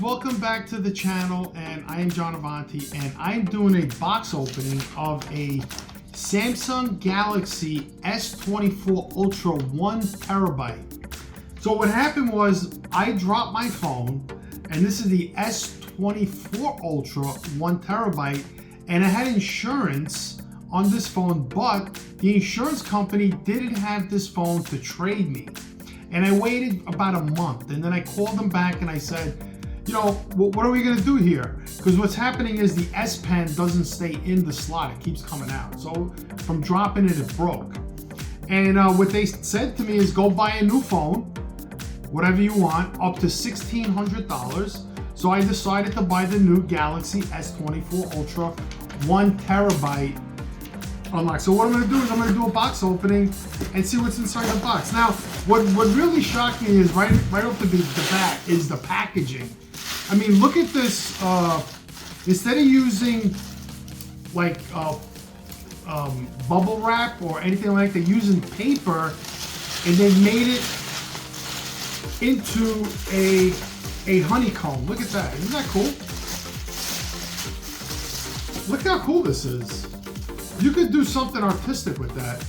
welcome back to the channel, and I am JohnAvanti, and I'm doing a box opening of a Samsung Galaxy S24 Ultra 1 terabyte. So what happened was I dropped my phone, and this is the S24 Ultra 1 terabyte, and I had insurance on this phone, but the insurance company didn't have this phone to trade me. And I waited about a month, and then I called them back and I said, you know, what are we gonna do here? Because what's happening is the S Pen doesn't stay in the slot, it keeps coming out. So from dropping it, it broke. And what they said to me is go buy a new phone, whatever you want, up to $1,600. So I decided to buy the new Galaxy S24 Ultra 1 terabyte unlocked. So what I'm gonna do is I'm gonna do a box opening and see what's inside the box. Now, what really shocked me is right off the bat is the packaging. I mean, look at this. Instead of using like bubble wrap or anything like that, using paper, and they made it into a honeycomb. Look at that. Isn't that cool? Look how cool this is. You could do something artistic with that,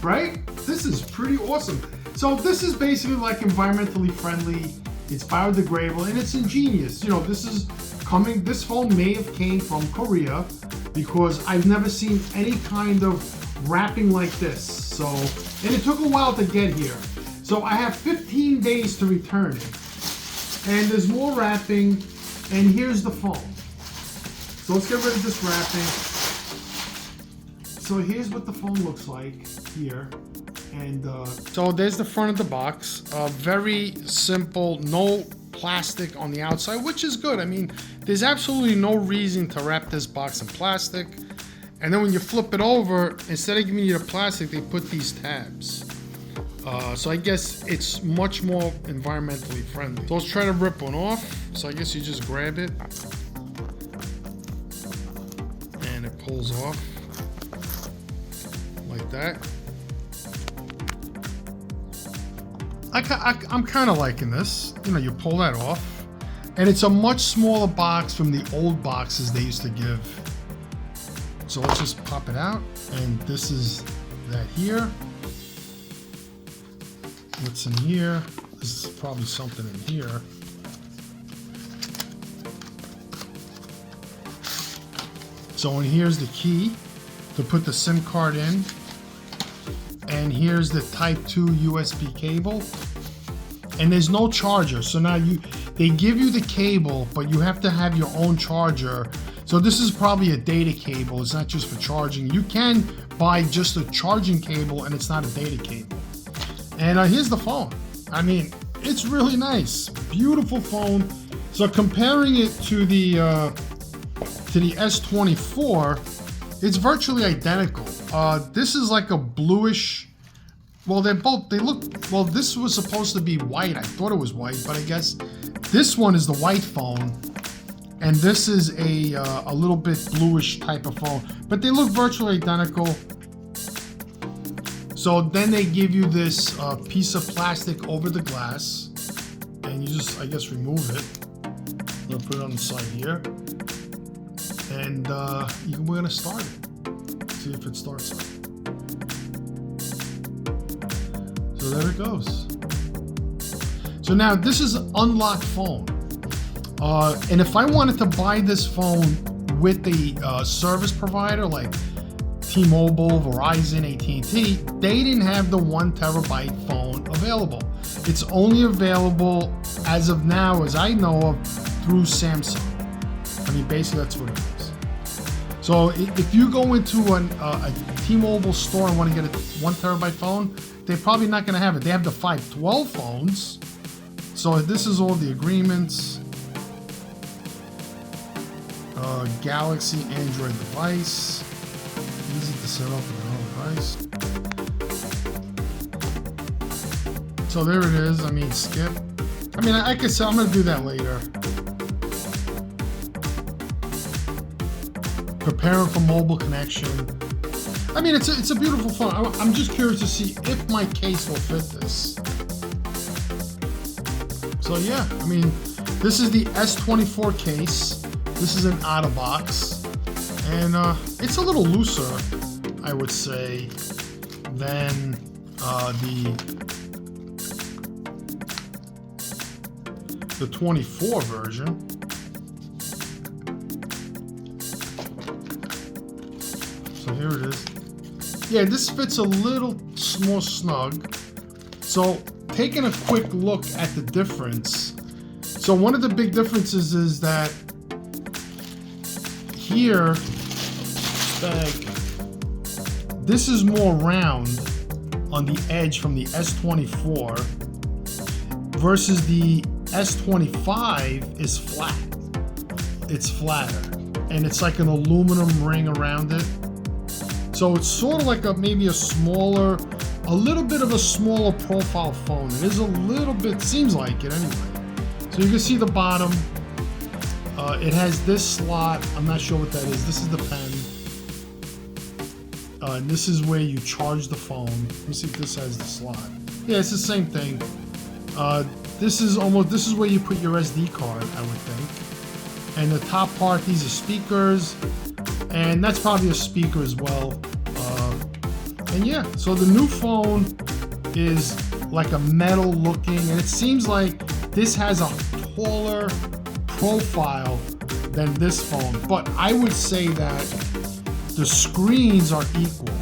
right? This is pretty awesome. So this is basically like environmentally friendly. It's biodegradable and it's ingenious. You know, this phone may have came from Korea because I've never seen any kind of wrapping like this. So, and it took a while to get here. So I have 15 days to return it. And there's more wrapping, and here's the phone. So let's get rid of this wrapping. So here's what the phone looks like here, and so there's the front of the box. Very simple, no plastic on the outside, which is good. I mean, there's absolutely no reason to wrap this box in plastic. And then when you flip it over, instead of giving you the plastic, they put these tabs. So I guess it's much more environmentally friendly. So let's try to rip one off. So I guess you just grab it, and it pulls off. Like that. I'm kind of liking this. You know, you pull that off, and it's a much smaller box from the old boxes they used to give. So let's just pop it out, and this is that here. What's in here? This is probably something in here. So and here's the key to put the SIM card in. And here's the Type 2 USB cable. And there's no charger. So now they give you the cable, but you have to have your own charger. So this is probably a data cable. It's not just for charging. You can buy just a charging cable and it's not a data cable. And here's the phone. I mean, it's really nice. Beautiful phone. So comparing it to the S24, it's virtually identical. This is like a bluish, well, they look, well, this was supposed to be white. I thought it was white, but I guess this one is the white phone, and this is a little bit bluish type of phone, but they look virtually identical. So then they give you this piece of plastic over the glass, and you just, I guess, remove it. I'm gonna put it on the side here, and we're gonna start it. See if it starts up. So there it goes. So now this is an unlocked phone. And if I wanted to buy this phone with the service provider like T-Mobile, Verizon, AT&T, they didn't have the 1 terabyte phone available. It's only available as of now, as I know of, through Samsung. I mean, basically that's what it is. So if you go into a T-Mobile store and want to get a 1 terabyte phone, they're probably not going to have it. They have the 512 phones. So this is all the agreements. Galaxy Android device. Easy to set up with your own device. So there it is. I mean, skip. I mean, I guess I'm going to do that later. Preparing for mobile connection. I mean, it's a beautiful phone. I'm just curious to see if my case will fit this. So yeah, I mean, This is the S24 case. This is an out of box, and it's a little looser, I would say, than the 24 version. So here it is. Yeah, this fits a little more snug. So taking a quick look at the difference. So one of the big differences is that here, this is more round on the edge from the S24 versus the S25 is flat. It's flatter, and it's like an aluminum ring around it. So it's sort of like maybe a little bit of a smaller profile phone. It is a little bit, seems like it anyway. So you can see the bottom. It has this slot. I'm not sure what that is. This is the pen. And this is where you charge the phone. Let me see if this has the slot. Yeah, it's the same thing. This is where you put your SD card, I would think. And the top part, these are speakers. And that's probably a speaker as well. And yeah, so the new phone is like a metal looking, and it seems like this has a taller profile than this phone. But I would say that the screens are equal.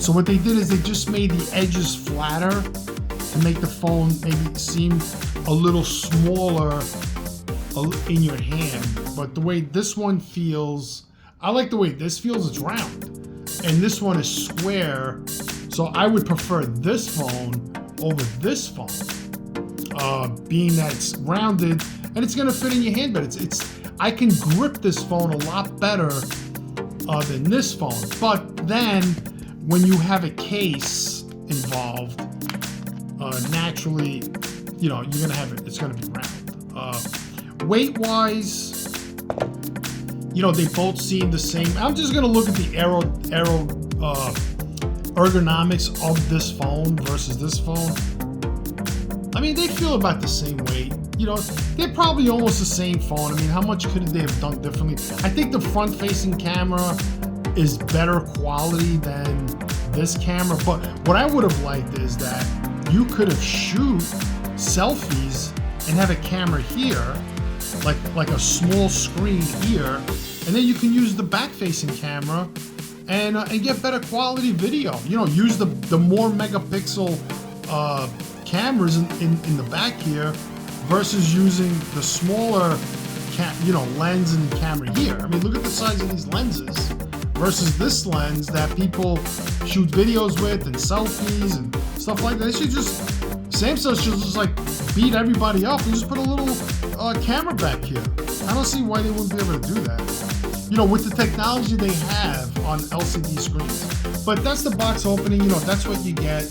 So what they did is they just made the edges flatter to make the phone maybe seem a little smaller in your hand. But the way this one feels, I like the way this feels. It's round, and this one is square. So I would prefer this phone over this phone, being that it's rounded and it's gonna fit in your hand better. I can grip this phone a lot better than this phone. But then when you have a case involved, naturally, you're gonna have it. It's gonna be round. Weight wise, they both seem the same. I'm just gonna look at the ergonomics of this phone versus this phone. I mean, they feel about the same weight. They're probably almost the same phone. I mean, how much could they have done differently? I think the front-facing camera is better quality than this camera. But what I would have liked is that you could have shoot selfies and have a camera here, like a small screen here, and then you can use the back-facing camera and get better quality video. Use the more megapixel cameras in the back here versus using the smaller lens and camera here. I mean, look at the size of these lenses versus this lens that people shoot videos with and selfies and stuff like that. Samsung should just like beat everybody up and just put a little camera back here. I don't see why they wouldn't be able to do that. With the technology they have on LCD screens. But that's the box opening. That's what you get.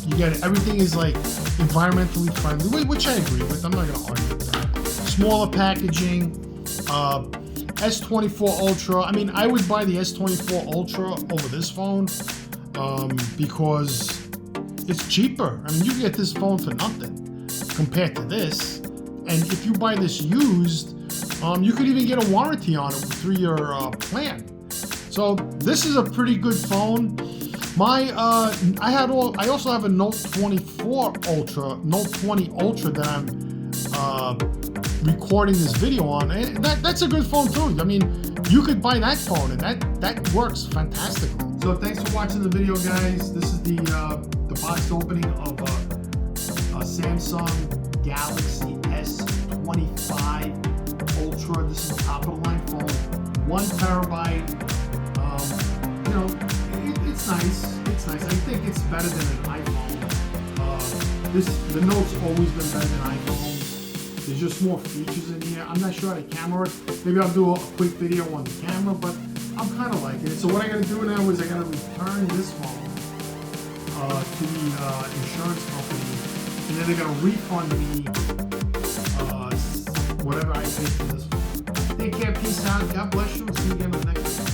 You get it. Everything is like environmentally friendly, which I agree with. I'm not going to argue with that. Smaller packaging. S24 Ultra. I mean, I would buy the S24 Ultra over this phone because it's cheaper. I mean, you can get this phone for nothing compared to this. And if you buy this used, you could even get a warranty on it through your plan. So this is a pretty good phone. I also have a Note 24 Ultra, Note 20 Ultra that I'm recording this video on, and that's a good phone too. I mean, you could buy that phone, and that works fantastically. So thanks for watching the video, guys. This is the box opening of a Samsung Galaxy S25 Ultra. This is a top of the line phone, 1 terabyte. It's nice. It's nice. I think it's better than an iPhone. The Note's always been better than iPhone. There's just more features in here. I'm not sure how the camera works. Maybe I'll do a quick video on the camera, but I'm kind of liking it. So what I gotta do now is I gotta return this phone to the insurance company, and then they're gonna refund me whatever I paid for this phone. Take care, peace out, God bless you, and see you again in the next video.